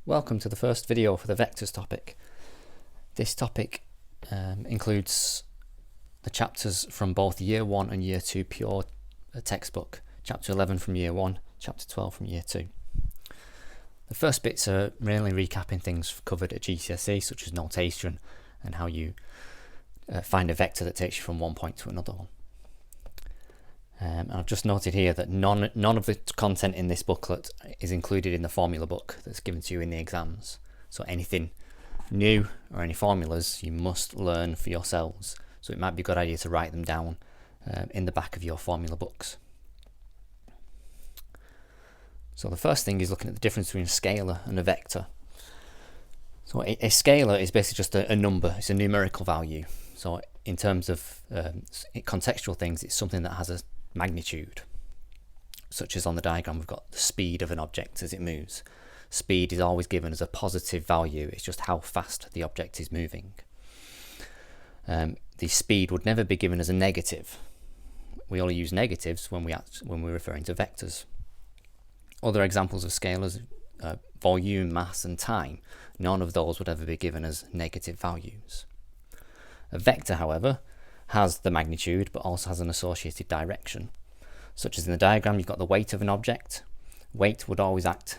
Welcome to the first video for the vectors topic. This topic includes the chapters from both Year 1 and Year 2 pure textbook, Chapter 11 from Year 1, Chapter 12 from Year 2. The first bits are mainly recapping things covered at GCSE, such as notation and how you find a vector that takes you from one point to another one. And I've just noted here that none of the content in this booklet is included in the formula book that's given to you in the exams. So anything new or any formulas you must learn for yourselves. So it might be a good idea to write them down in the back of your formula books. So the first thing is looking at the difference between a scalar and a vector. So a scalar is basically just a number, it's a numerical value. So in terms of contextual things, it's something that has a magnitude, such as on the diagram we've got the speed of an object as it moves. Speed is always given as a positive value, it's just how fast the object is moving. The speed would never be given as a negative. We only use negatives when we're referring to vectors. Other examples of scalars, volume, mass and time, none of those would ever be given as negative values. A vector, however, has the magnitude but also has an associated direction. Such as in the diagram, you've got the weight of an object. Weight would always act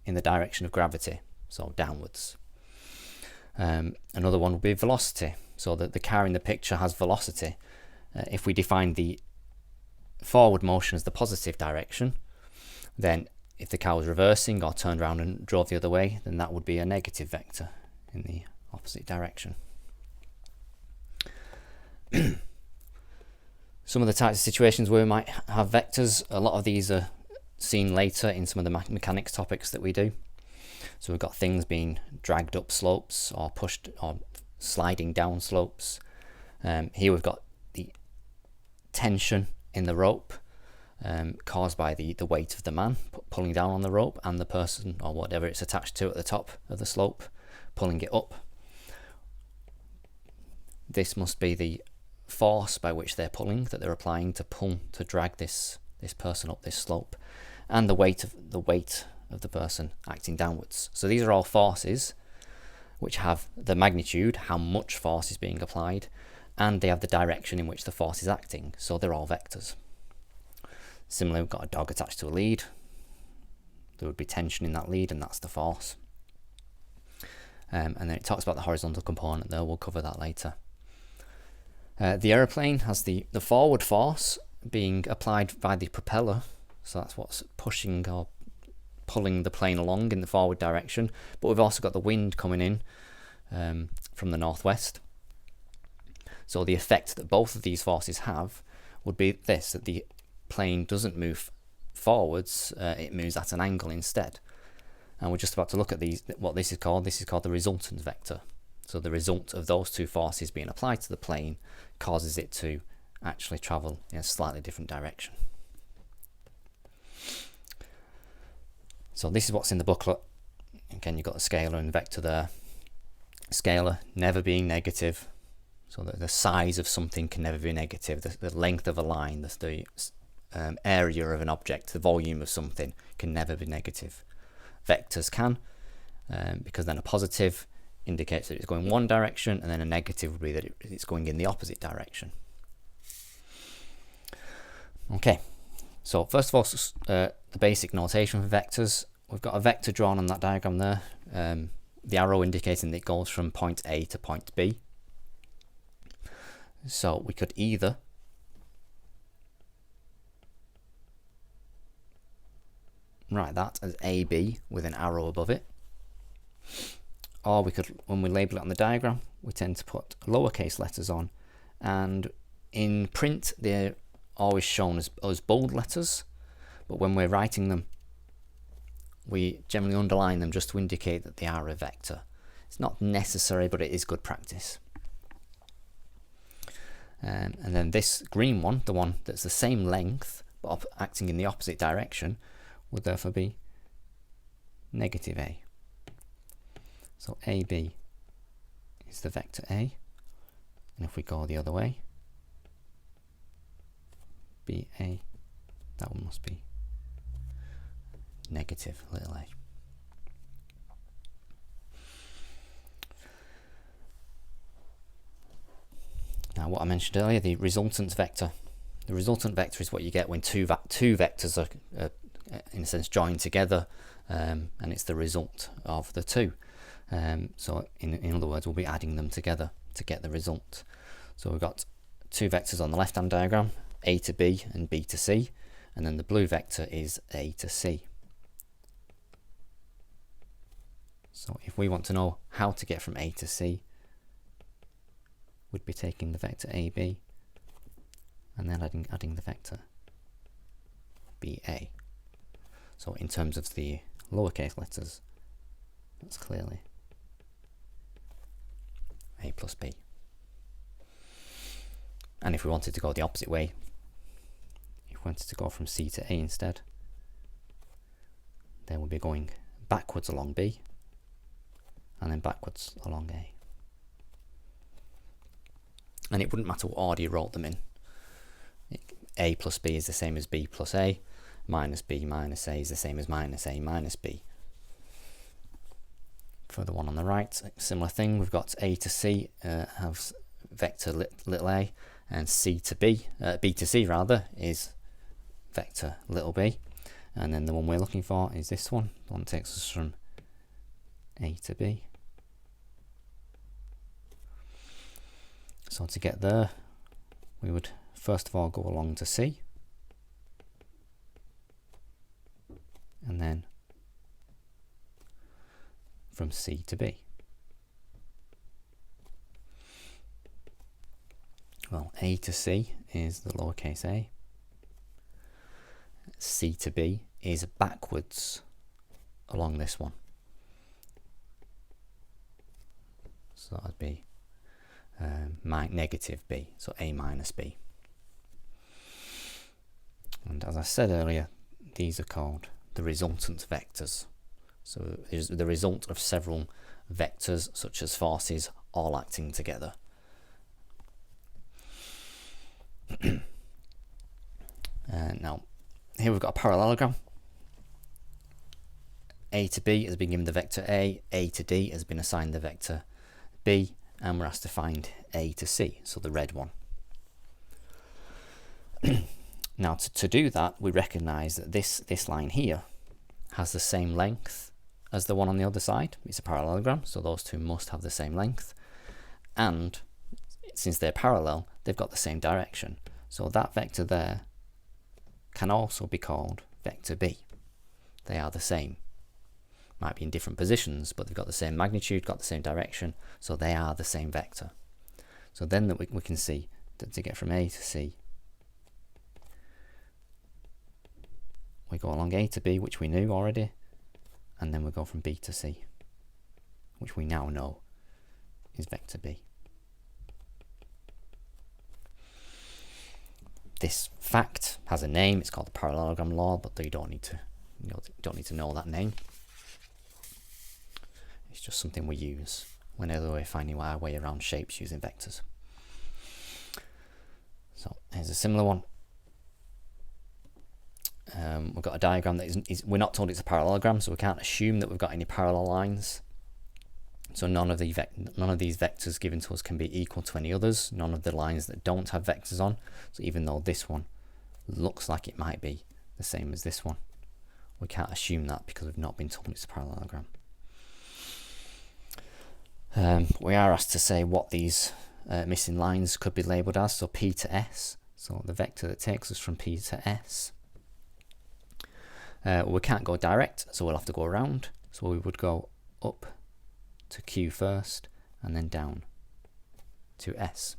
in the direction of gravity, so downwards. Another one would be velocity, so that the car in the picture has velocity. If we define the forward motion as the positive direction, then if the car was reversing or turned around and drove the other way, then that would be a negative vector in the opposite direction. Some of the types of situations where we might have vectors, a lot of these are seen later in some of the mechanics topics that we do. So we've got things being dragged up slopes or pushed or sliding down slopes. Here we've got the tension in the rope caused by the weight of the man pulling down on the rope and the person or whatever it's attached to at the top of the slope pulling it up. This must be the force by which they're pulling, that they're applying to drag this person up this slope, and the weight of the person acting downwards. So these are all forces which have the magnitude, how much force is being applied, and they have the direction in which the force is acting. So they're all vectors. Similarly, we've got a dog attached to a lead. There would be tension in that lead, and that's the force. And then it talks about the horizontal component there. We'll cover that later. The aeroplane has the forward force being applied by the propeller, so that's what's pushing or pulling the plane along in the forward direction, but we've also got the wind coming in from the northwest. So the effect that both of these forces have would be this, that the plane doesn't move forwards, it moves at an angle instead. And we're just about to look at what this is called. This is called the resultant vector. So the result of those two forces being applied to the plane causes it to actually travel in a slightly different direction. So this is what's in the booklet. Again, you've got the scalar and vector there. Scalar never being negative, so that the size of something can never be negative. The length of a line, the area of an object, the volume of something can never be negative. Vectors can, because then a positive indicates that it's going one direction, and then a negative would be that it's going in the opposite direction. Okay, so first of all, the basic notation for vectors. We've got a vector drawn on that diagram there, the arrow indicating that it goes from point A to point B. So we could either write that as AB with an arrow above it, or we could, when we label it on the diagram, we tend to put lowercase letters on, and in print they're always shown as bold letters, but when we're writing them we generally underline them just to indicate that they are a vector. It's not necessary, but it is good practice. And then this green one, the one that's the same length but acting in the opposite direction, would therefore be negative A. So AB is the vector A, and if we go the other way, BA, that one must be negative little a. what I mentioned earlier, the resultant vector. The resultant vector is what you get when two vectors are in a sense joined together, and it's the result of the two. So in other words, we'll be adding them together to get the result. So we've got two vectors on the left hand diagram, A to B and B to C, and then the blue vector is A to C. So if we want to know how to get from A to C, we'd be taking the vector AB and then adding the vector BA. So in terms of the lowercase letters, that's clearly A plus B. And if we wanted to go the opposite way, if we wanted to go from C to A instead, then we'd be going backwards along B and then backwards along A. And it wouldn't matter what order you wrote them in. A plus B is the same as B plus A, minus B minus A is the same as minus A minus B. For the one on the right, similar thing, we've got A to C has vector little a, and C to B, B to C rather, is vector little b. And then the one we're looking for is this one, the one that takes us from A to B. So to get there, we would first of all go along to C, and then from C to B. Well, A to C is the lowercase a, C to B is backwards along this one. So that'd be negative B, so A minus B. And as I said earlier, these are called the resultant vectors. So it's the result of several vectors, such as forces, all acting together. Now, here we've got a parallelogram. A to B has been given the vector A to D has been assigned the vector B, and we're asked to find A to C, so the red one. Now, to do that, we recognise that this line here has the same length as the one on the other side. It's a parallelogram, so those two must have the same length. And since they're parallel, they've got the same direction. So that vector there can also be called vector B. They are the same. Might be in different positions, but they've got the same magnitude, got the same direction, so they are the same vector. So then that we can see that to get from A to C, we go along A to B, which we knew already, and then we go from B to C, which we now know is vector B. This fact has a name. It's called the parallelogram law, but you don't need to know that name. It's just something we use whenever we're finding our way around shapes using vectors. So here's a similar one. We've got a diagram that we're not told it's a parallelogram, so we can't assume that we've got any parallel lines. So none of these vectors given to us can be equal to any others. None of the lines that don't have vectors on. So even though this one looks like it might be the same as this one, we can't assume that because we've not been told it's a parallelogram. We are asked to say what these missing lines could be labelled as. So P to S, so the vector that takes us from P to S. We can't go direct, so we'll have to go around. So we would go up to Q first, and then down to S.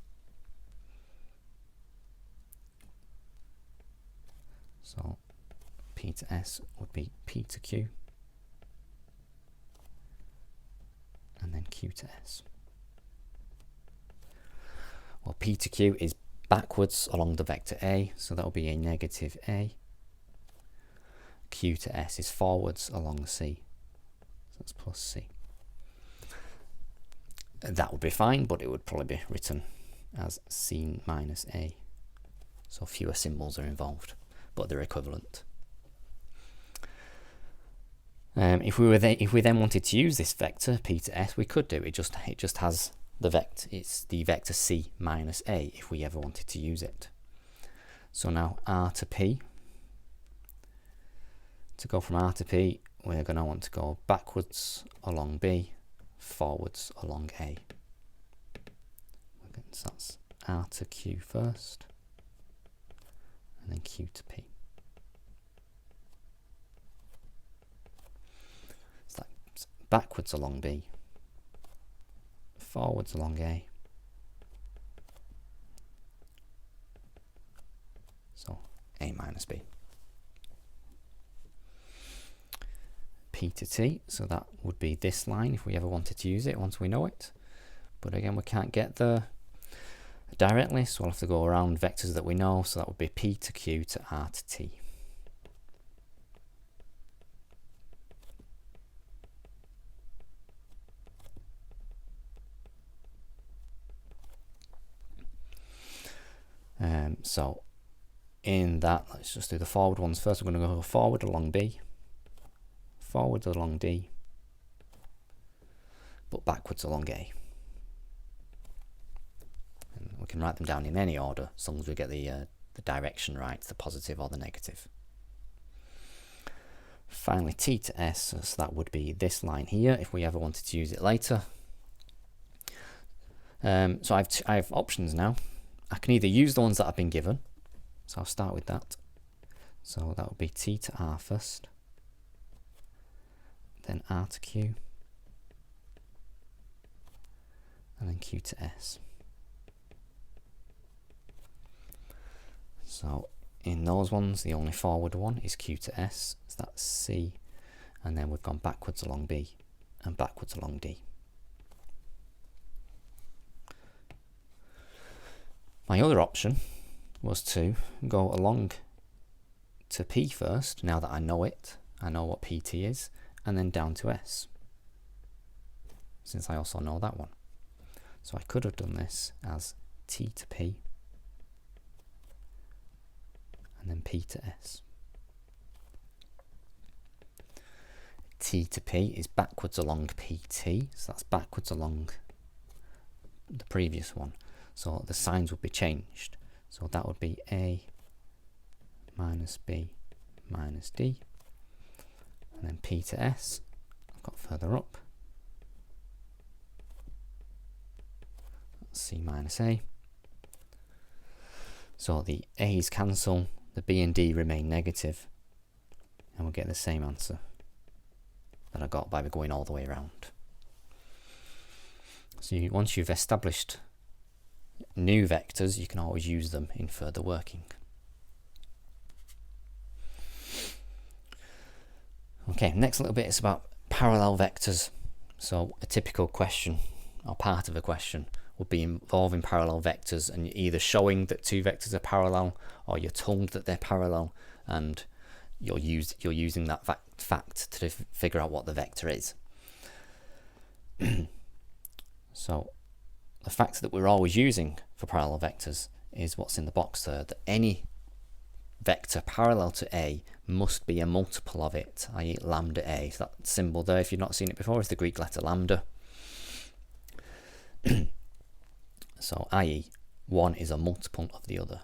So P to S would be P to Q, and then Q to S. Well, P to Q is backwards along the vector A, so that will be a negative A. Q to S is forwards along C, so that's plus C. That would be fine, but it would probably be written as C minus A. So fewer symbols are involved, but they're equivalent. If we then wanted to use this vector P to S, we could do. It just has it's the vector c minus a if we ever wanted to use it. So now r to p, to go from r to p, we're going to want to go backwards along b, forwards along a. So that's r to q first, and then q to p. So that's backwards along b, forwards along a. So a minus b. P to t, so that would be this line if we ever wanted to use it once we know it. But again, we can't get there directly, so we'll have to go around vectors that we know, so that would be p to q to r to t. So in that, let's just do the forward ones first. We're going to go forward along b, forward along d, but backwards along a. And we can write them down in any order, as long as we get the direction right, the positive or the negative. Finally, t to s, so that would be this line here if we ever wanted to use it later. So I have options now. I can either use the ones that I've been given, so I'll start with that. So that would be t to r first, then r to q, and then q to s. So in those ones, the only forward one is q to s, so that's c, and then we've gone backwards along b and backwards along d. My other option was to go along to p first, now that I know it, I know what pt is, and then down to s, since I also know that one. So I could have done this as t to p, and then p to s. T to p is backwards along pt, so that's backwards along the previous one. So the signs would be changed. So that would be a minus b minus d, and then p to s, I've got further up, c minus a. So the a's cancel, the b and d remain negative, and we'll get the same answer that I got by going all the way around. So once you've established new vectors, you can always use them in further working. Okay, next little bit is about parallel vectors. So a typical question, or part of a question, would be involving parallel vectors, and you're either showing that two vectors are parallel, or you're told that they're parallel, and you're using that fact to figure out what the vector is. So the fact that we're always using for parallel vectors is what's in the box there, that any vector parallel to A must be a multiple of it, i.e. lambda A. So that symbol there, if you've not seen it before, is the Greek letter lambda. So i.e. one is a multiple of the other.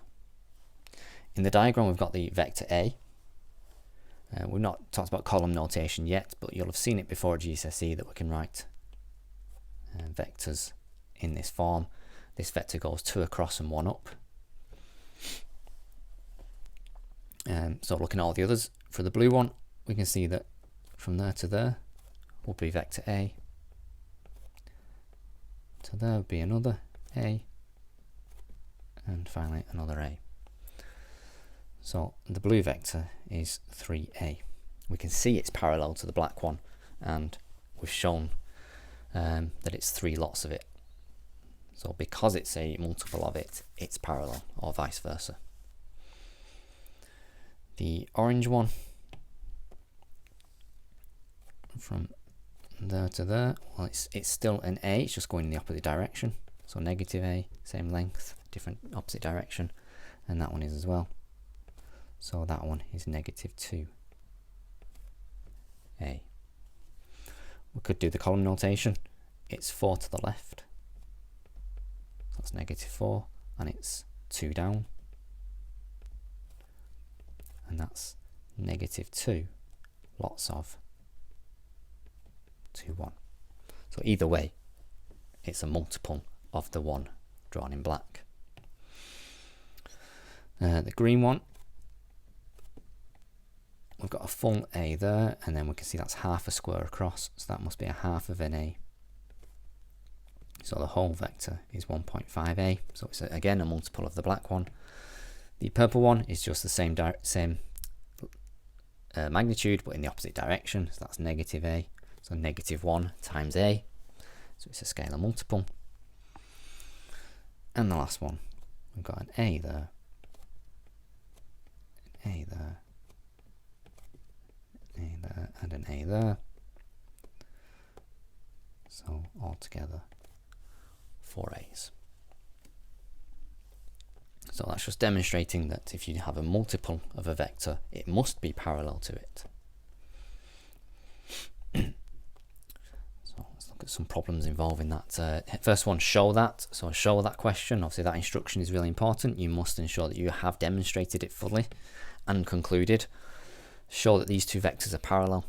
In the diagram we've got the vector A. We've not talked about column notation yet, but you'll have seen it before at GCSE that we can write vectors in this form. This vector goes 2 across and 1 up. So looking at all the others, for the blue one, we can see that from there to there will be vector A. To there would be another A. And finally another A. So the blue vector is 3A. We can see it's parallel to the black one, and we've shown that it's 3 lots of it. So because it's a multiple of it, it's parallel, or vice versa. The orange one, from there to there, well, it's still an A, it's just going in the opposite direction. So negative A, same length, different opposite direction, and that one is as well. So that one is negative 2A. We could do the column notation. It's 4 to the left, that's -4, and it's 2 down, and that's -2 lots of 2, 1. So either way, it's a multiple of the one drawn in black. The green one, we've got a full A there, and then we can see that's half a square across, so that must be a half of an A. So the whole vector is 1.5A, so it's again a multiple of the black one. The purple one is just the same magnitude, but in the opposite direction, so that's -A, so -1 times A, so it's a scalar multiple. And the last one, we've got an A there, an A there, an A there, and an A there. So altogether 4 A's. So that's just demonstrating that if you have a multiple of a vector, it must be parallel to it. So let's look at some problems involving that. First one, show that. So show that question. Obviously that instruction is really important. You must ensure that you have demonstrated it fully and concluded. Show that these two vectors are parallel.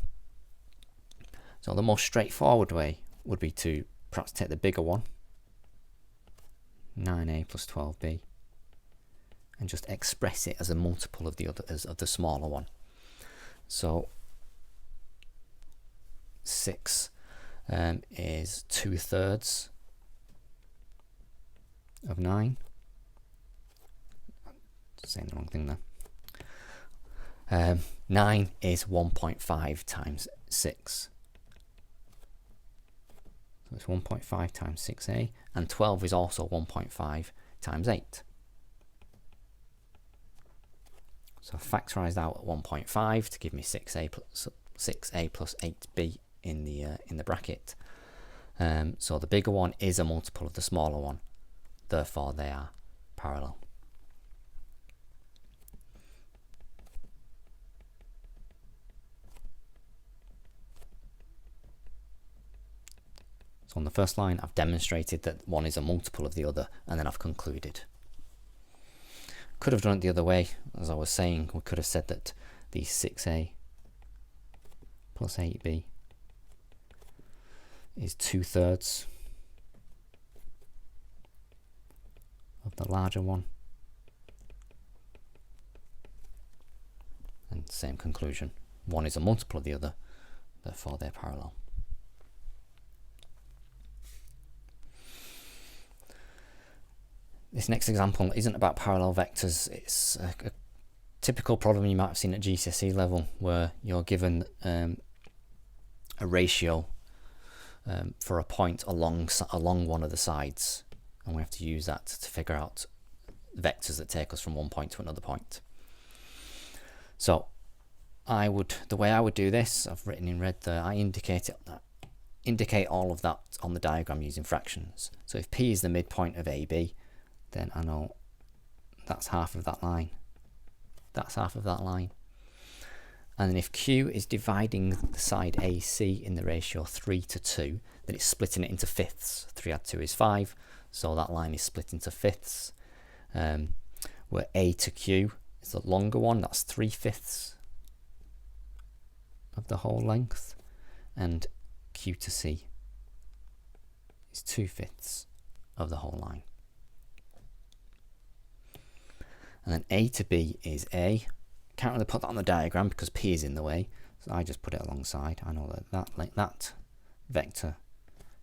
So the most straightforward way would be to perhaps take the bigger one, 9A plus 12B, and just express it as a multiple of the other, of the smaller one. So 6 is 2/3 of 9. Saying the wrong thing there. 9 is 1.5 times 6. So it's 1.5 times 6A, and 12 is also 1.5 times 8. So I factorised out at 1.5 to give me 6A plus 8B in the bracket. So the bigger one is a multiple of the smaller one, therefore they are parallel. So on the first line, I've demonstrated that one is a multiple of the other, and then I've concluded. Could have done it the other way. As I was saying, we could have said that the 6A plus 8B is 2/3 of the larger one. And same conclusion. One is a multiple of the other, therefore they're parallel. This next example isn't about parallel vectors. It's a typical problem you might have seen at GCSE level, where you're given a ratio for a point along one of the sides, and we have to use that to figure out vectors that take us from one point to another point. So the way I would do this, I've written in red there, I indicate all of that on the diagram using fractions. So if P is the midpoint of AB, then I know that's half of that line. That's half of that line. And then if Q is dividing the side AC in the ratio 3:2, then it's splitting it into fifths. 3 add 2 is 5, so that line is split into fifths. Where A to Q is the longer one, that's 3/5 of the whole length, and Q to C is 2/5 of the whole line. And then A to B is A. Can't really put that on the diagram because P is in the way, so I just put it alongside. I know that vector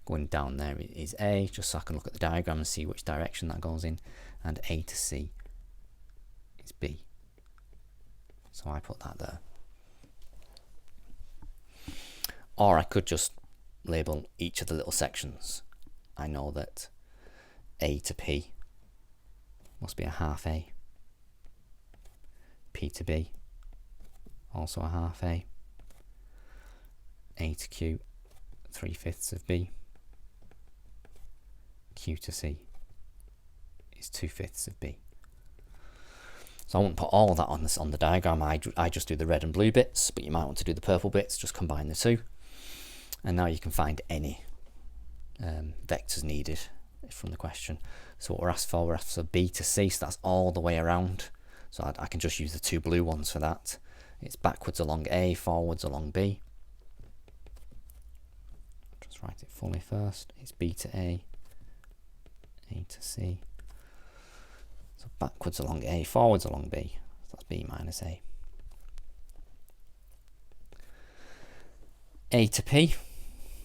going down there is A, just so I can look at the diagram and see which direction that goes in. And A to C is B, so I put that there. Or I could just label each of the little sections. I know that A to P must be a half A. P to B, also a half A. A to Q, 3/5 of B. Q to C is 2/5 of B. So I won't put all of that on the diagram. I just do the red and blue bits, but you might want to do the purple bits. Just combine the two, and now you can find any vectors needed from the question. So what we're asked for B to C, so that's all the way around. So I can just use the two blue ones for that. It's backwards along A, forwards along B. Just write it fully first. It's B to A to C. So backwards along A, forwards along B. So that's B minus A. A to P,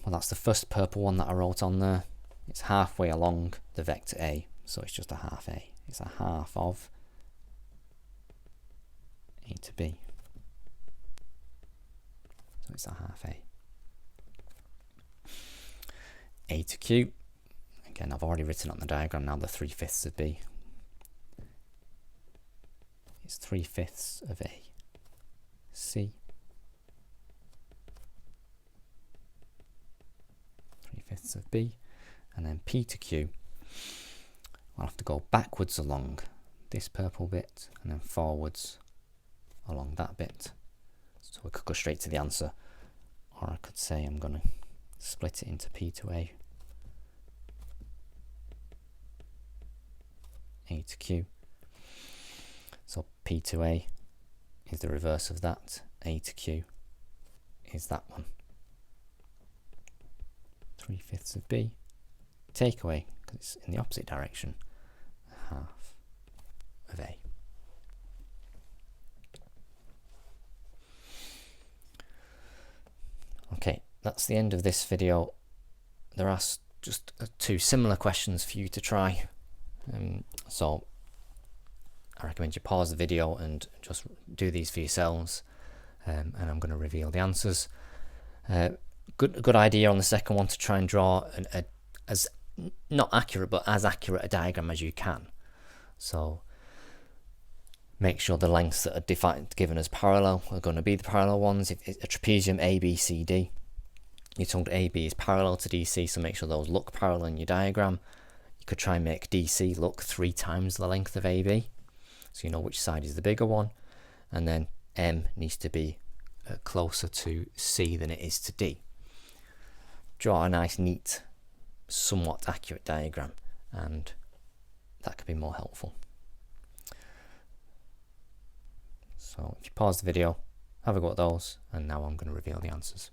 well, that's the first purple one that I wrote on there. It's halfway along the vector A, so it's just a half A. It's a half of A to B. So it's a half A. A to Q, again, I've already written on the diagram now the 3/5 of B. It's 3/5 of A. C. 3/5 of B. And then P to Q, I'll have to go backwards along this purple bit and then forwards along that bit. So we could go straight to the answer, or I could say I'm going to split it into P to A to Q. So P to A is the reverse of that, A to Q is that one. 3/5 of B, take away, because it's in the opposite direction, half of A. Okay, that's the end of this video. There are just two similar questions for you to try. So I recommend you pause the video and just do these for yourselves, and I'm going to reveal the answers. Good idea on the second one to try and draw as not accurate, but as accurate a diagram as you can. So make sure the lengths that are given as parallel are going to be the parallel ones. If it's a trapezium A, B, C, D, you're told AB is parallel to DC, so make sure those look parallel in your diagram. You could try and make DC look 3 times the length of AB, so you know which side is the bigger one. And then M needs to be closer to C than it is to D. Draw a nice, neat, somewhat accurate diagram, and that could be more helpful. So if you pause the video, have a go at those, and now I'm going to reveal the answers.